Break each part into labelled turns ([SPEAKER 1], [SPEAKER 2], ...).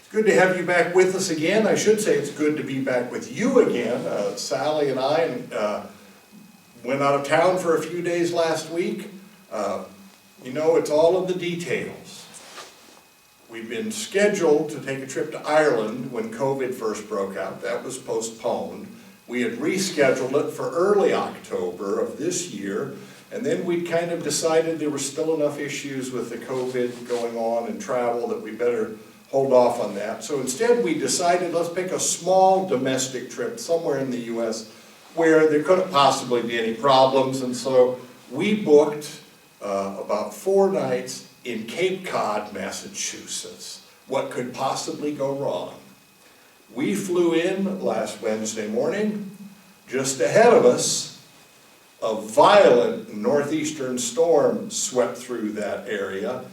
[SPEAKER 1] Good to have you back with us again. I should say it's good to be back with you again. Sally and I went out of town for a few days last week. You know, it's all of the details. We've been scheduled to take a trip to Ireland when COVID first broke out. That was postponed. We had rescheduled it for early October of this year, and then we kind of decided there were still enough issues with the COVID going on and travel that we better hold off on that. So instead we decided let's pick a small domestic trip somewhere in the U.S. where there couldn't possibly be any problems, and so we booked about 4 nights in Cape Cod, Massachusetts. What could possibly go wrong? We flew in last Wednesday morning. Just ahead of us, a violent northeastern storm swept through that area.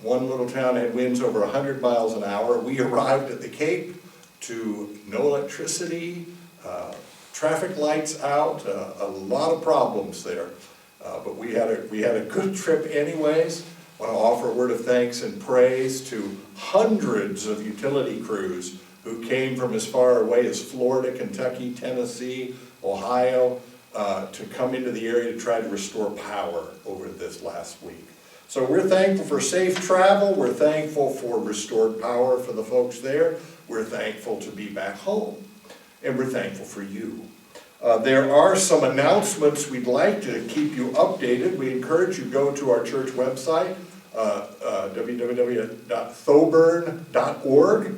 [SPEAKER 1] One little town had winds over 100 miles an hour. We arrived at the Cape to no electricity, traffic lights out, a lot of problems there. But we had a good trip anyways. I want to offer a word of thanks and praise to hundreds of utility crews who came from as far away as Florida, Kentucky, Tennessee, Ohio, to come into the area to try to restore power over this last week. So we're thankful for safe travel, we're thankful for restored power for the folks there, we're thankful to be back home, and we're thankful for you. There are some announcements we'd like to keep you updated. We encourage you to go to our church website, www.thoburn.org,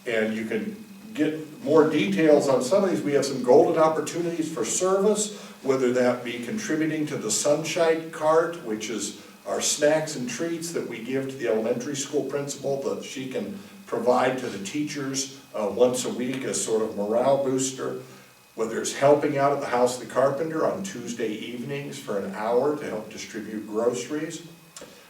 [SPEAKER 1] and you can get more details on some of these. We have some golden opportunities for service, whether that be contributing to the Sunshine Cart, which is our snacks and treats that we give to the elementary school principal that she can provide to the teachers once a week as sort of morale booster. Whether it's helping out at the House of the Carpenter on Tuesday evenings for an hour to help distribute groceries.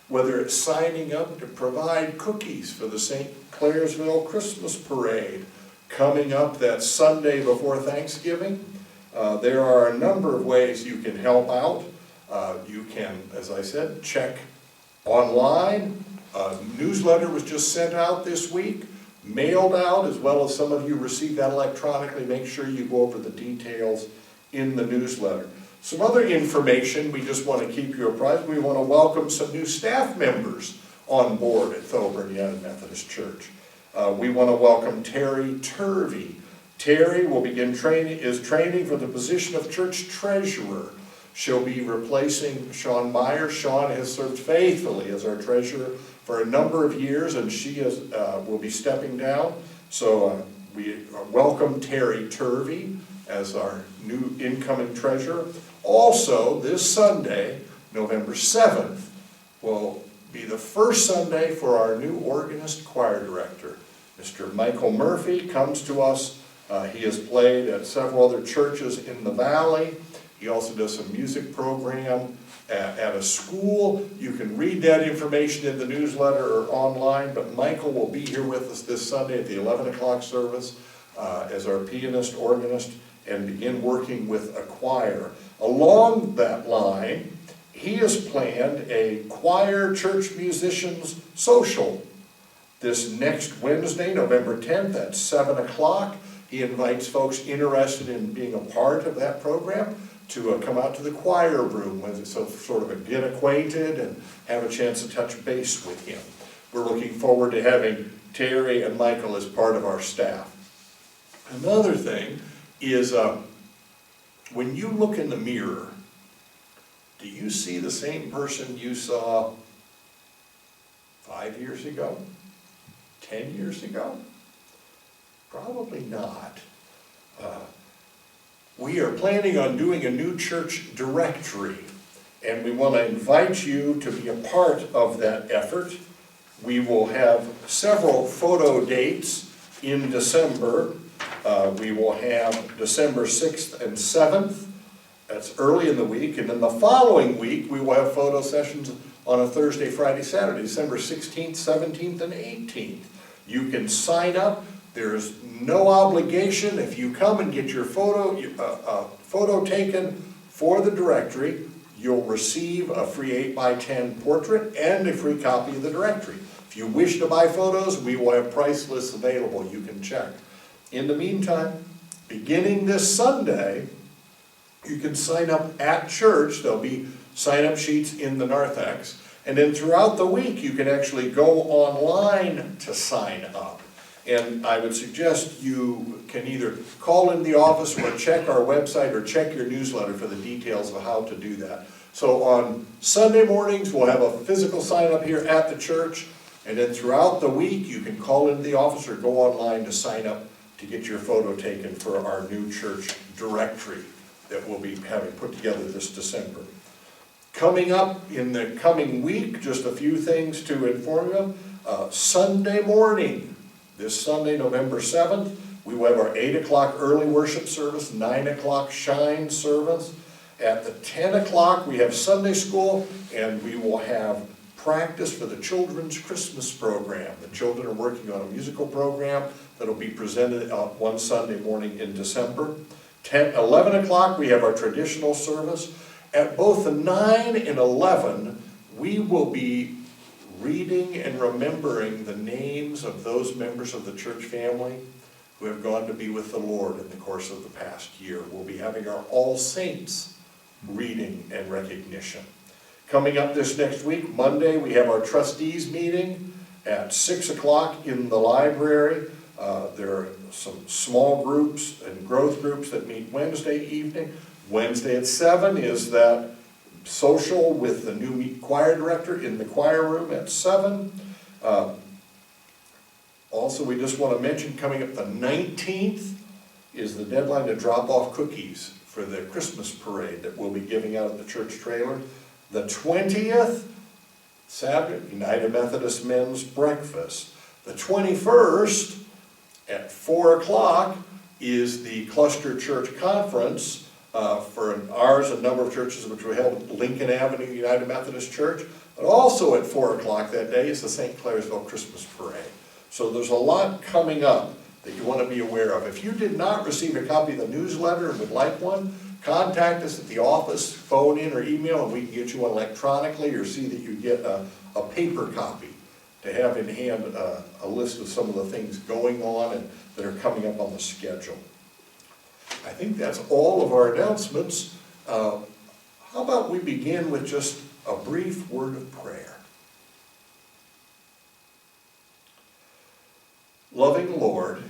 [SPEAKER 1] Whether it's signing up to provide cookies for the St. Clairsville Christmas Parade coming up that Sunday before Thanksgiving. There are a number of ways you can help out. You can, as I said, check online. A newsletter was just sent out this week, mailed out, as well as some of you received that electronically. Make sure you go over the details in the newsletter. Some other information we just want to keep you apprised. We want to welcome some new staff members on board at Thoburn United Methodist Church. We want to welcome Terry Turvey. Terry will begin training for the position of church treasurer. She'll be replacing Sean Meyer. Sean has served faithfully as our treasurer for a number of years, and she will be stepping down. So we welcome Terry Turvey as our new incoming treasurer. Also, this Sunday, November 7th, will be the first Sunday for our new organist choir director. Mr. Michael Murphy comes to us. He has played at several other churches in the valley. He also does some music program at a school. You can read that information in the newsletter or online, but Michael will be here with us this Sunday at the 11 o'clock service as our pianist, organist, and begin working with a choir. Along that line, he has planned a choir church musicians social this next Wednesday, November 10th at 7 o'clock. He invites folks interested in being a part of that program to come out to the choir room, so sort of get acquainted and have a chance to touch base with him. We're looking forward to having Terry and Michael as part of our staff. Another thing is when you look in the mirror, do you see the same person you saw 5 years ago? 10 years ago? Probably not. We are planning on doing a new church directory, and we want to invite you to be a part of that effort. We will have several photo dates in December. We will have December 6th and 7th. That's early in the week. And then the following week, we will have photo sessions on a Thursday, Friday, Saturday, December 16th, 17th, and 18th. You can sign up. There's no obligation. If you come and get your photo taken for the directory, you'll receive a free 8x10 portrait and a free copy of the directory. If you wish to buy photos, we will have price lists available. You can check. In the meantime, beginning this Sunday, you can sign up at church. There'll be sign-up sheets in the narthex. And then throughout the week, you can actually go online to sign up. And I would suggest you can either call in the office or check our website or check your newsletter for the details of how to do that. So on Sunday mornings, we'll have a physical sign-up here at the church. And then throughout the week, you can call into the office or go online to sign up to get your photo taken for our new church directory that we'll be having put together this December. Coming up in the coming week, just a few things to inform you of. Sunday morning, this Sunday, November 7th, we will have our 8 o'clock early worship service, 9 o'clock shine service. At the 10 o'clock, we have Sunday school, and we will have practice for the children's Christmas program. The children are working on a musical program that will be presented one Sunday morning in December. 11 o'clock, we have our traditional service. At both the 9 and 11, we will be reading and remembering the names of those members of the church family who have gone to be with the Lord in the course of the past year. We'll be having our All Saints reading and recognition. Coming up this next week, Monday, we have our trustees meeting at 6 o'clock in the library. There are some small groups and growth groups that meet Wednesday evening. Wednesday at 7 is that social with the new choir director in the choir room at 7. Also, we just want to mention coming up the 19th is the deadline to drop off cookies for the Christmas parade that we'll be giving out at the church trailer. The 20th, Saturday, United Methodist Men's Breakfast. The 21st at 4 o'clock is the Cluster Church Conference for ours, a number of churches which were held at Lincoln Avenue United Methodist Church. But also at 4 o'clock that day is the St. Clairsville Christmas Parade. So there's a lot coming up that you want to be aware of. If you did not receive a copy of the newsletter and would like one, contact us at the office, phone in or email, and we can get you one electronically or see that you get a paper copy to have in hand a list of some of the things going on and that are coming up on the schedule. I think that's all of our announcements. How about we begin with just a brief word of prayer. Loving Lord,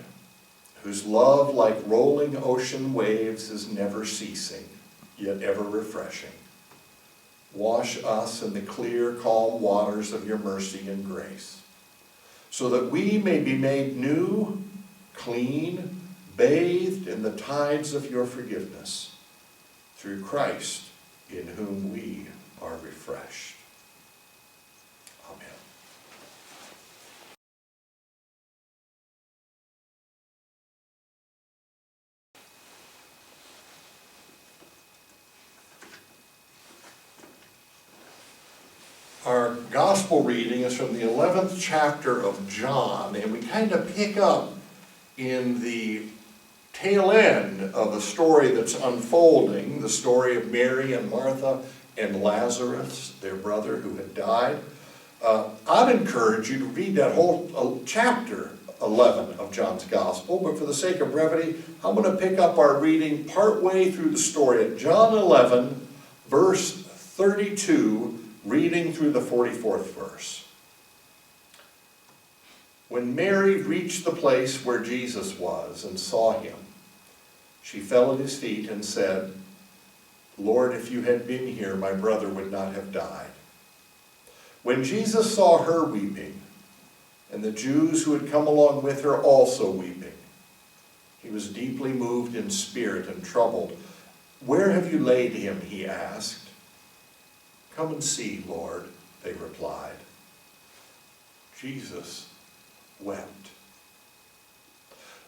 [SPEAKER 1] whose love like rolling ocean waves is never ceasing, yet ever refreshing, wash us in the clear, calm waters of your mercy and grace, so that we may be made new, clean, bathed in the tides of your forgiveness, through Christ, in whom we are refreshed. Amen. Our gospel reading is from the 11th chapter of John, and we kind of pick up in the tail end of a story that's unfolding, the story of Mary and Martha and Lazarus, their brother who had died. I'd encourage you to read that whole chapter 11 of John's Gospel, but for the sake of brevity, I'm going to pick up our reading partway through the story at John 11, verse 32, reading through the 44th verse. When Mary reached the place where Jesus was and saw him, she fell at his feet and said, "Lord, if you had been here, my brother would not have died." When Jesus saw her weeping, and the Jews who had come along with her also weeping, he was deeply moved in spirit and troubled. "Where have you laid him?" he asked. "Come and see, Lord," they replied. Jesus wept.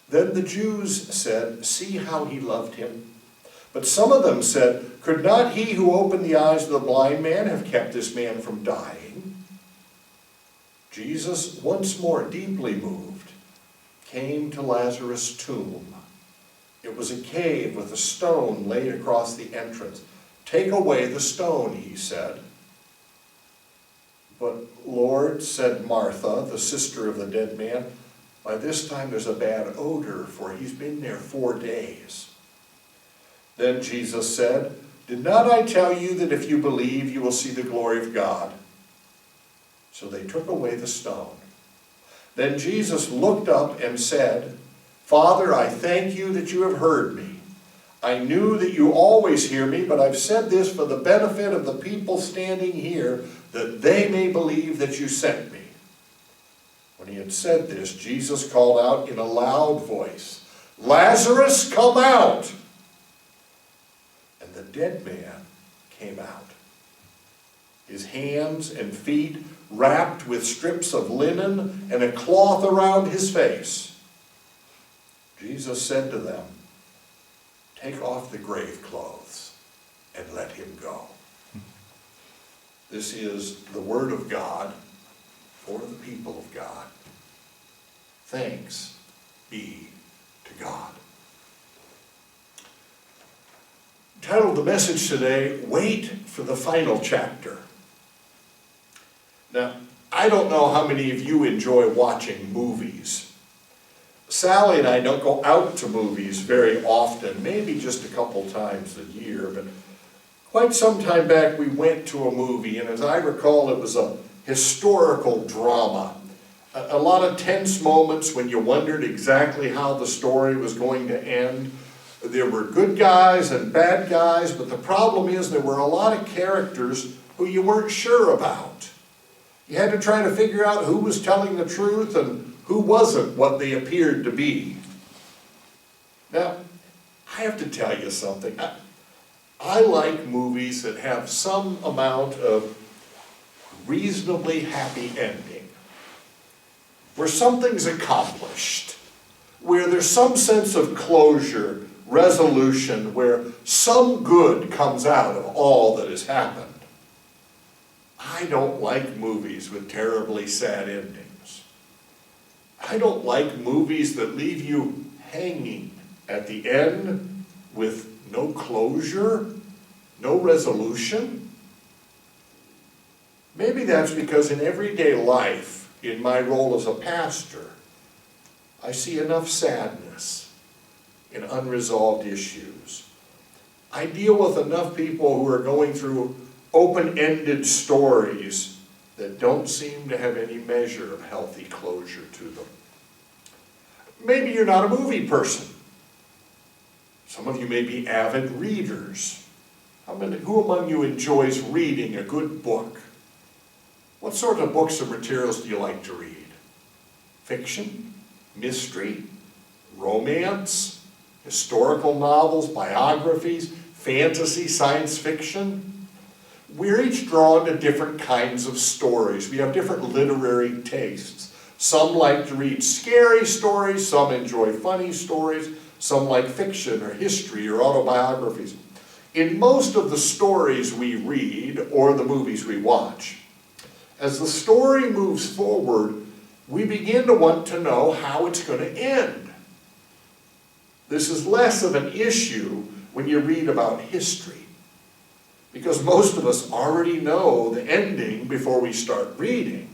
[SPEAKER 1] Then the Jews said, "See how he loved him." But some of them said, "Could not he who opened the eyes of the blind man have kept this man from dying?" Jesus, once more deeply moved, came to Lazarus' tomb. It was a cave with a stone laid across the entrance. "Take away the stone," he said. "But Lord," said Martha, the sister of the dead man, "by this time there's a bad odor, for he's been there 4 days." Then Jesus said, "Did not I tell you that if you believe, you will see the glory of God?" So they took away the stone. Then Jesus looked up and said, "Father, I thank you that you have heard me. I knew that you always hear me, but I've said this for the benefit of the people standing here, that they may believe that you sent me." When he had said this, Jesus called out in a loud voice, "Lazarus, come out!" And the dead man came out, his hands and feet wrapped with strips of linen and a cloth around his face. Jesus said to them, "Take off the grave clothes and let him go." This is the word of God for the people of God. Thanks be to God. Titled the message today, "Wait for the Final Chapter." Now, I don't know how many of you enjoy watching movies. Sally and I don't go out to movies very often, maybe just a couple times a year, but quite some time back we went to a movie, and as I recall, it was a historical drama. A lot of tense moments when you wondered exactly how the story was going to end. There were good guys and bad guys, but the problem is there were a lot of characters who you weren't sure about. You had to try to figure out who was telling the truth and who wasn't what they appeared to be. Now, I have to tell you something. I like movies that have some amount of reasonably happy ending, where something's accomplished, where there's some sense of closure, resolution, where some good comes out of all that has happened. I don't like movies with terribly sad endings. I don't like movies that leave you hanging at the end with no closure, no resolution. Maybe that's because in everyday life, in my role as a pastor, I see enough sadness and unresolved issues. I deal with enough people who are going through open-ended stories that don't seem to have any measure of healthy closure to them. Maybe you're not a movie person. Some of you may be avid readers. Who among you enjoys reading a good book? What sort of books or materials do you like to read? Fiction, mystery, romance, historical novels, biographies, fantasy, science fiction? We're each drawn to different kinds of stories. We have different literary tastes. Some like to read scary stories, some enjoy funny stories, some like fiction or history or autobiographies. In most of the stories we read or the movies we watch, as the story moves forward, we begin to want to know how it's going to end. This is less of an issue when you read about history, because most of us already know the ending before we start reading.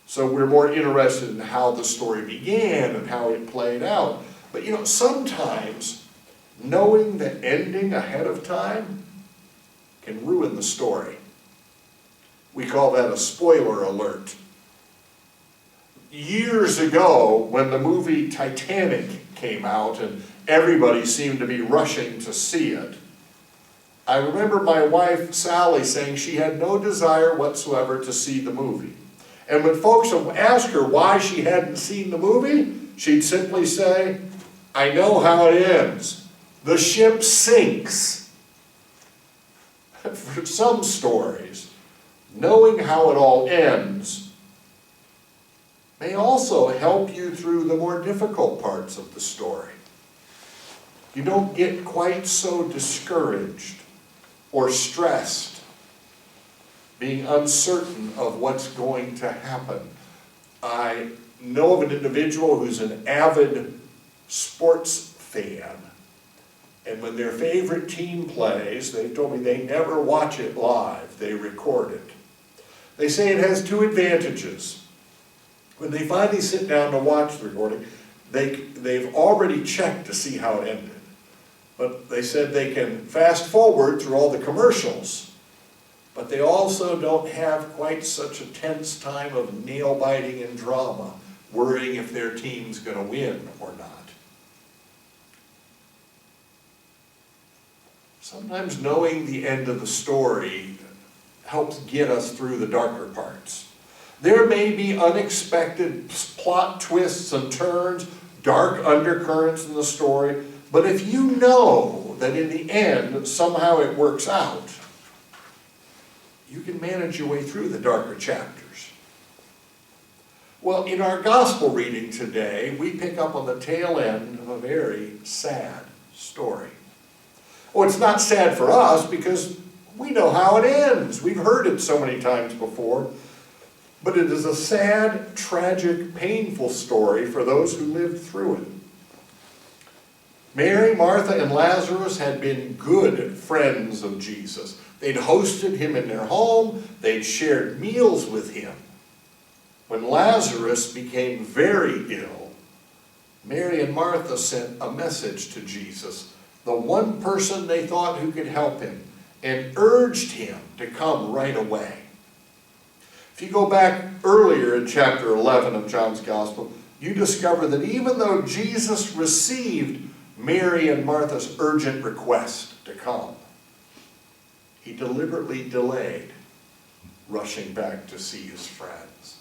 [SPEAKER 1] So we're more interested in how the story began and how it played out. But sometimes knowing the ending ahead of time can ruin the story. We call that a spoiler alert. Years ago, when the movie Titanic came out and everybody seemed to be rushing to see it, I remember my wife Sally saying she had no desire whatsoever to see the movie. And when folks would ask her why she hadn't seen the movie, she'd simply say, "I know how it ends. The ship sinks." For some stories, knowing how it all ends may also help you through the more difficult parts of the story. You don't get quite so discouraged or stressed, being uncertain of what's going to happen. I know of an individual who's an avid sports fan, and when their favorite team plays, they told me they never watch it live, they record it. They say it has two advantages. When they finally sit down to watch the recording, they've already checked to see how it ended. But they said they can fast forward through all the commercials, but they also don't have quite such a tense time of nail-biting and drama, worrying if their team's going to win or not. Sometimes knowing the end of the story helps get us through the darker parts. There may be unexpected plot twists and turns, dark undercurrents in the story, but if you know that in the end somehow it works out, you can manage your way through the darker chapters. Well, in our gospel reading today, we pick up on the tail end of a very sad story. Oh, it's not sad for us because we know how it ends. We've heard it so many times before. But it is a sad, tragic, painful story for those who lived through it. Mary, Martha, and Lazarus had been good friends of Jesus. They'd hosted him in their home. They'd shared meals with him. When Lazarus became very ill, Mary and Martha sent a message to Jesus, the one person they thought who could help him, and urged him to come right away. If you go back earlier in chapter 11 of John's Gospel, you discover that even though Jesus received Mary and Martha's urgent request to come, he deliberately delayed rushing back to see his friends.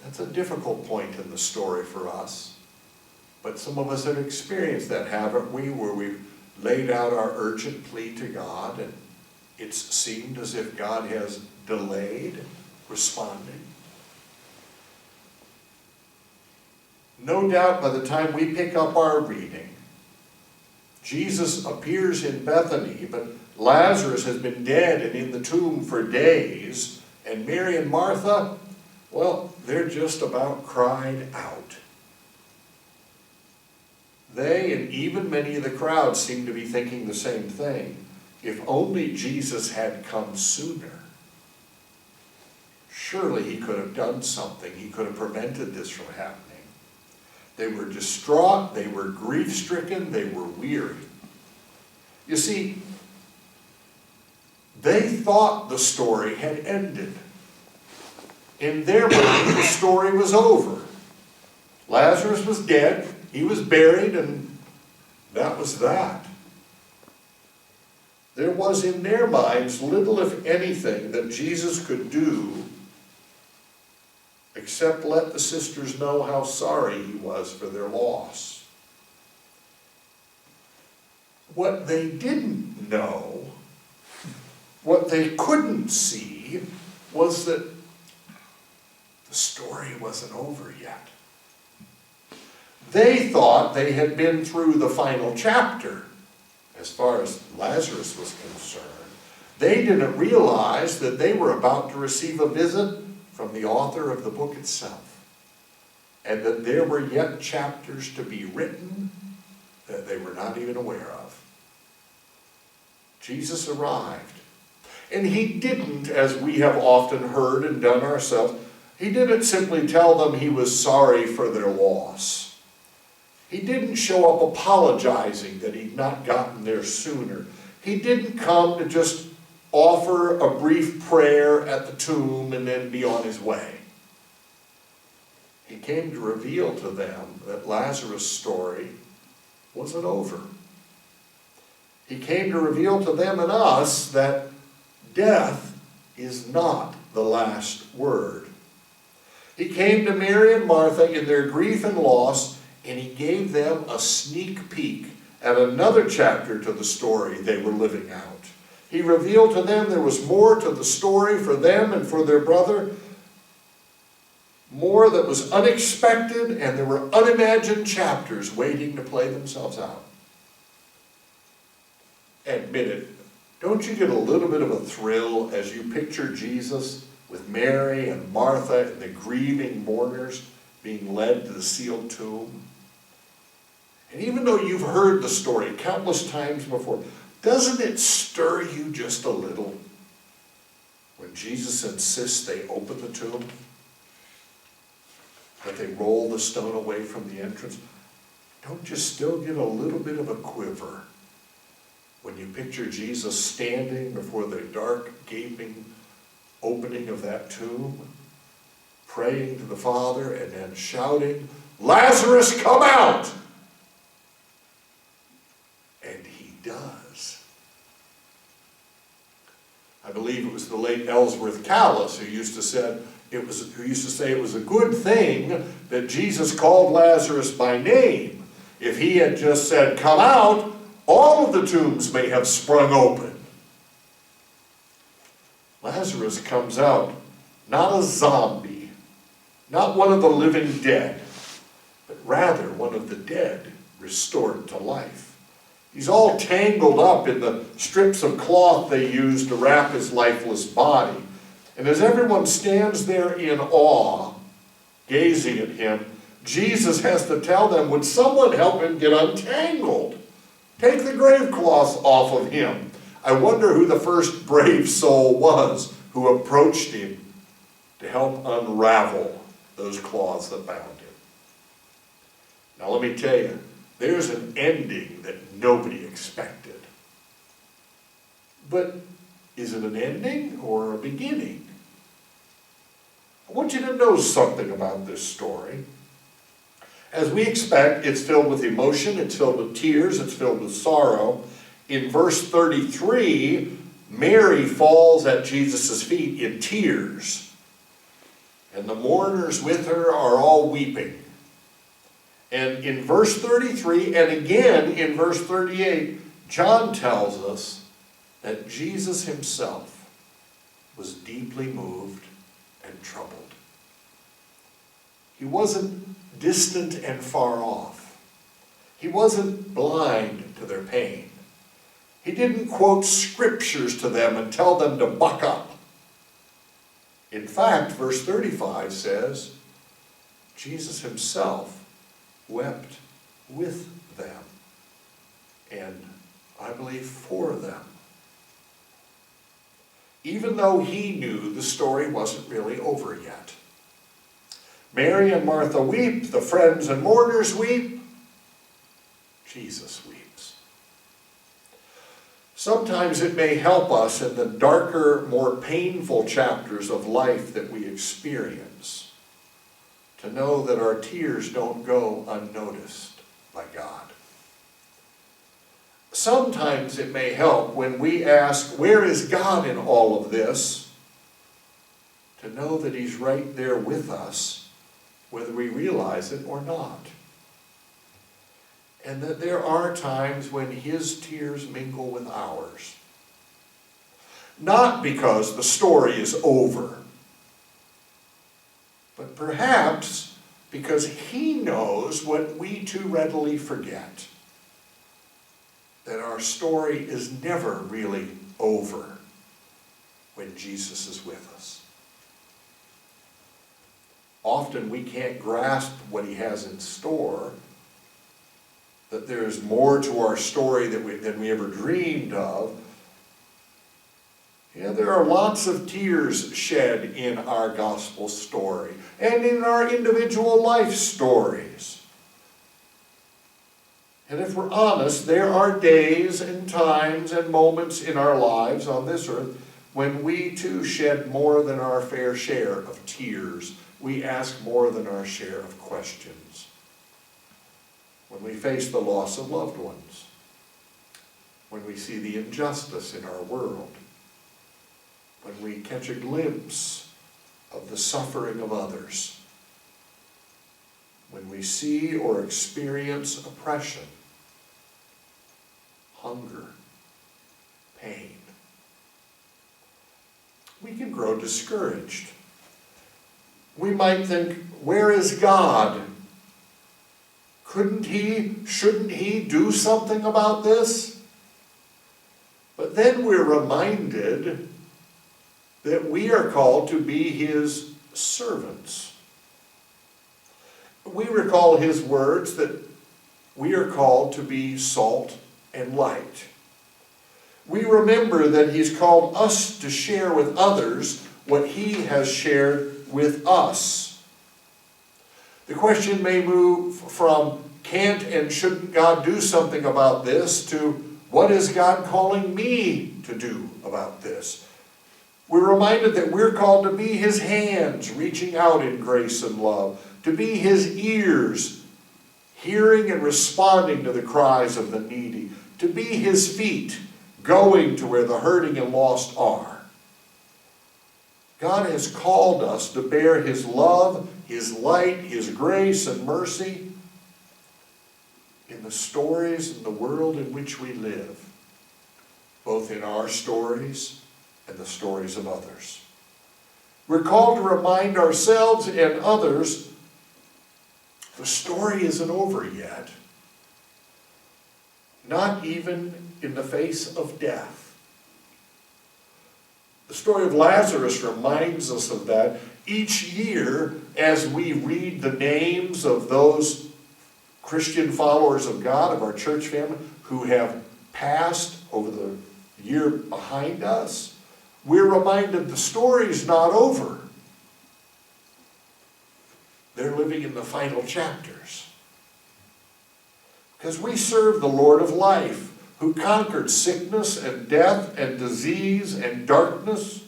[SPEAKER 1] That's a difficult point in the story for us. But some of us have experienced that, haven't we, where we've laid out our urgent plea to God, and it's seemed as if God has delayed responding. No doubt by the time we pick up our reading, Jesus appears in Bethany, but Lazarus has been dead and in the tomb for days, and Mary and Martha, well, they're just about cried out. They and even many of the crowd seem to be thinking the same thing. If only Jesus had come sooner. Surely he could have done something. He could have prevented this from happening. They were distraught, they were grief-stricken, they were weary. You see, they thought the story had ended. In their mind, the story was over. Lazarus was dead, he was buried, and that was that. There was in their minds little, if anything, that Jesus could do except let the sisters know how sorry he was for their loss. What they didn't know, what they couldn't see, was that the story wasn't over yet. They thought they had been through the final chapter, as far as Lazarus was concerned. They didn't realize that they were about to receive a visit from the author of the book itself, and that there were yet chapters to be written that they were not even aware of. Jesus arrived, and he didn't, as we have often heard and done ourselves, he didn't simply tell them he was sorry for their loss. He didn't show up apologizing that he'd not gotten there sooner. He didn't come to just offer a brief prayer at the tomb and then be on his way. He came to reveal to them that Lazarus' story wasn't over. He came to reveal to them and us that death is not the last word. He came to Mary and Martha in their grief and loss, and he gave them a sneak peek at another chapter to the story they were living out. He revealed to them there was more to the story for them and for their brother, more that was unexpected, and there were unimagined chapters waiting to play themselves out. Admit it, don't you get a little bit of a thrill as you picture Jesus with Mary and Martha and the grieving mourners being led to the sealed tomb? And even though you've heard the story countless times before, doesn't it stir you just a little when when Jesus insists they open the tomb, that they roll the stone away from the entrance, don't you still get a little bit of a quiver when you picture Jesus standing before the dark, gaping opening of that tomb, praying to the Father and then shouting, "Lazarus, come out!" And he does. I believe it was the late Ellsworth Callis who used to say it was a good thing that Jesus called Lazarus by name. If he had just said, "Come out," all of the tombs may have sprung open. Lazarus comes out, not a zombie, not one of the living dead, but rather one of the dead restored to life. He's all tangled up in the strips of cloth they used to wrap his lifeless body. And as everyone stands there in awe, gazing at him, Jesus has to tell them, would someone help him get untangled? Take the grave cloths off of him. I wonder who the first brave soul was who approached him to help unravel those cloths that bound him. Now let me tell you, there's an ending that nobody expected. But is it an ending or a beginning? I want you to know something about this story. As we expect, it's filled with emotion, it's filled with tears, it's filled with sorrow. In verse 33, Mary falls at Jesus' feet in tears, and the mourners with her are all weeping. And in verse 33, and again in verse 38, John tells us that Jesus himself was deeply moved and troubled. He wasn't distant and far off. He wasn't blind to their pain. He didn't quote scriptures to them and tell them to buck up. In fact, verse 35 says, Jesus himself wept with them, and I believe for them. Even though he knew the story wasn't really over yet. Mary and Martha weep, the friends and mourners weep, Jesus weeps. Sometimes it may help us in the darker, more painful chapters of life that we experience to know that our tears don't go unnoticed by God. Sometimes it may help when we ask, where is God in all of this? To know that he's right there with us, whether we realize it or not. And that there are times when his tears mingle with ours. Not because the story is over, but perhaps because he knows what we too readily forget. That our story is never really over when Jesus is with us. Often we can't grasp what he has in store, that there's more to our story than we ever dreamed of. Yeah, there are lots of tears shed in our gospel story and in our individual life stories. And if we're honest, there are days and times and moments in our lives on this earth when we too shed more than our fair share of tears. We ask more than our share of questions. When we face the loss of loved ones. When we see the injustice in our world. When we catch a glimpse of the suffering of others. When we see or experience oppression, hunger, pain. We can grow discouraged. We might think, where is God? Shouldn't he do something about this? But then we're reminded that we are called to be his servants. We recall his words that we are called to be salt and light. we remember that he's called us to share with others what he has shared with us. The question may move from can't and shouldn't God do something about this to what is God calling me to do about this? We're reminded that we're called to be his hands reaching out in grace and love, to be his ears hearing and responding to the cries of the needy, to be his feet going to where the hurting and lost are. God has called us to bear his love, his light, his grace and mercy in the stories and the world in which we live, both in our stories and the stories of others. We're called to remind ourselves and others the story isn't over yet, not even in the face of death. The story of Lazarus reminds us of that. Each year, as we read the names of those Christian followers of God, of our church family, who have passed over the year behind us, we're reminded the story's not over. They're living in the final chapters. Because we serve the Lord of life, who conquered sickness and death and disease and darkness.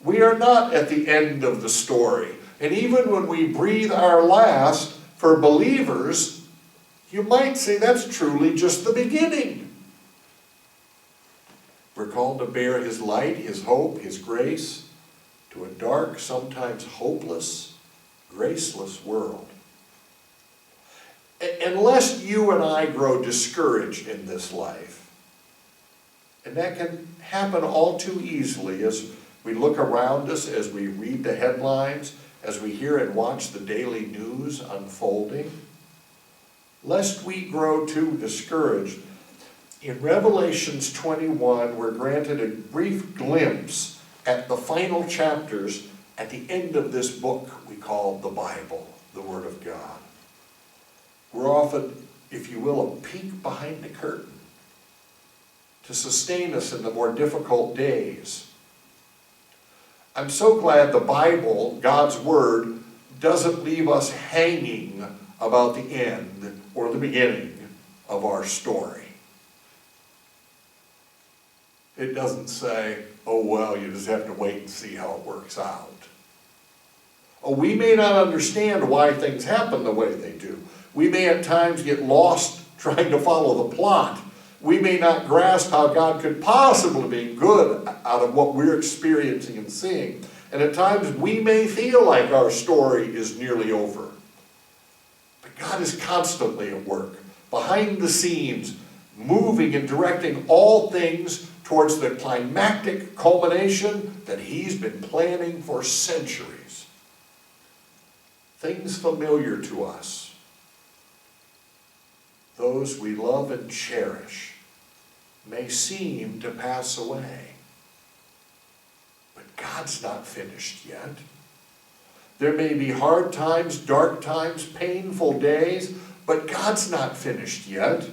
[SPEAKER 1] We are not at the end of the story. And even when we breathe our last, for believers, you might say that's truly just the beginning. We're called to bear his light, his hope, his grace to a dark, sometimes hopeless, graceless world. Unless you and I grow discouraged in this life, and that can happen all too easily as we look around us, as we read the headlines, as we hear and watch the daily news unfolding, lest we grow too discouraged. In Revelations 21, we're granted a brief glimpse at the final chapters at the end of this book we call the Bible, the Word of God. We're often, if you will, a peek behind the curtain to sustain us in the more difficult days. I'm so glad the Bible, God's Word, doesn't leave us hanging about the end or the beginning of our story. It doesn't say, oh, well, you just have to wait and see how it works out. Oh, we may not understand why things happen the way they do. We may at times get lost trying to follow the plot. We may not grasp how God could possibly be good out of what we're experiencing and seeing. And at times we may feel like our story is nearly over. But God is constantly at work, behind the scenes, moving and directing all things towards the climactic culmination that he's been planning for centuries. Things familiar to us, those we love and cherish, may seem to pass away. But God's not finished yet. There may be hard times, dark times, painful days, but God's not finished yet.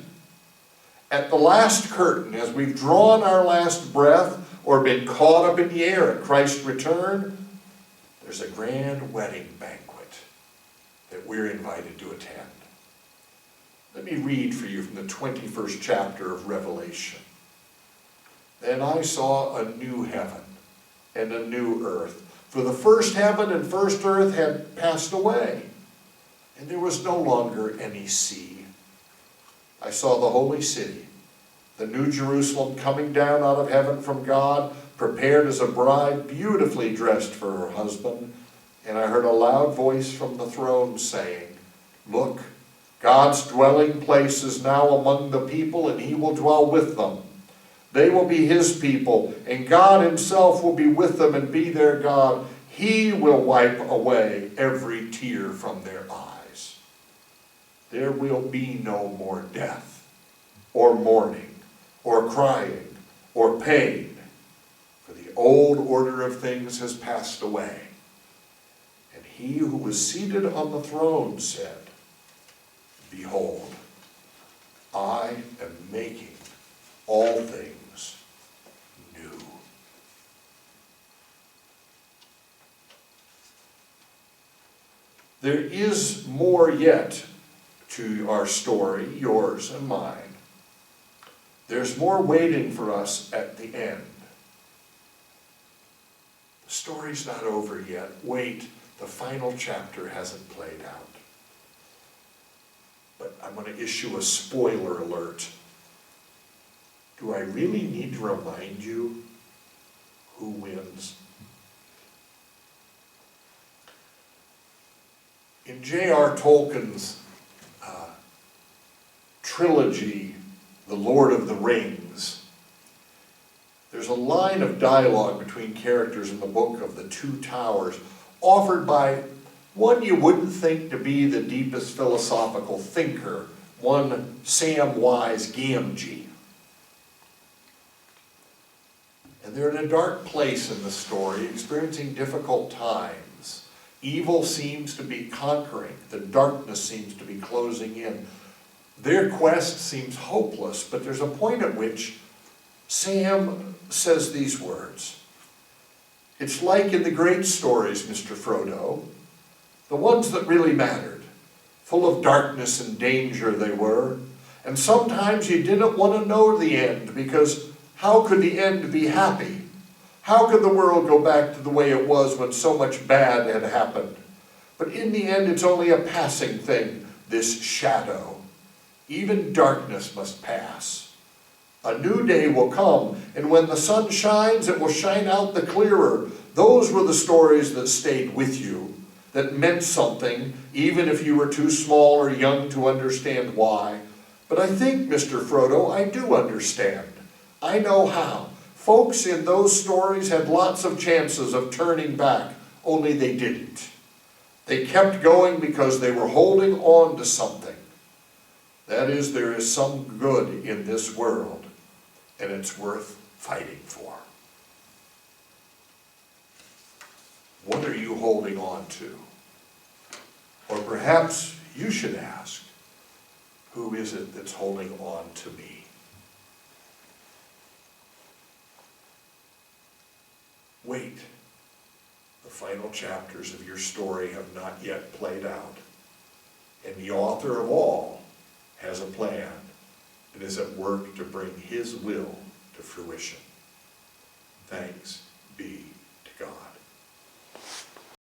[SPEAKER 1] At the last curtain, as we've drawn our last breath or been caught up in the air at Christ's return, there's a grand wedding banquet that we're invited to attend. Let me read for you from the 21st chapter of Revelation. Then I saw a new heaven and a new earth, for the first heaven and first earth had passed away, and there was no longer any sea. I saw the holy city, the new Jerusalem, coming down out of heaven from God, prepared as a bride, beautifully dressed for her husband. And I heard a loud voice from the throne saying, "Look, God's dwelling place is now among the people, and he will dwell with them. They will be his people, and God himself will be with them and be their God. He will wipe away every tear from their eyes. There will be no more death, or mourning, or crying, or pain, for the old order of things has passed away." And he who was seated on the throne said, "Behold, I am making all things There is more yet to our story, yours and mine. There's more waiting for us at the end. The story's not over yet. Wait, the final chapter hasn't played out. But I'm going to issue a spoiler alert. Do I really need to remind you who wins? In J.R. Tolkien's trilogy, The Lord of the Rings, there's a line of dialogue between characters in the book of the Two Towers, offered by one you wouldn't think to be the deepest philosophical thinker, one Samwise Gamgee. And they're in a dark place in the story, experiencing difficult times. Evil seems to be conquering. The darkness seems to be closing in. Their quest seems hopeless, but there's a point at which Sam says these words. It's like in the great stories, Mr. Frodo, the ones that really mattered. Full of darkness and danger they were. And sometimes you didn't want to know the end, because how could the end be happy? How could the world go back to the way it was when so much bad had happened? But in the end, it's only a passing thing, this shadow. Even darkness must pass. A new day will come, and when the sun shines, it will shine out the clearer. Those were the stories that stayed with you, that meant something, even if you were too small or young to understand why. But I think, Mr. Frodo, I do understand. I know how. Folks in those stories had lots of chances of turning back, only they didn't. They kept going because they were holding on to something. That is, there is some good in this world, and it's worth fighting for. What are you holding on to? Or perhaps you should ask, who is it that's holding on to me? Wait. The final chapters of your story have not yet played out. And the author of all has a plan and is at work to bring his will to fruition. Thanks be to God.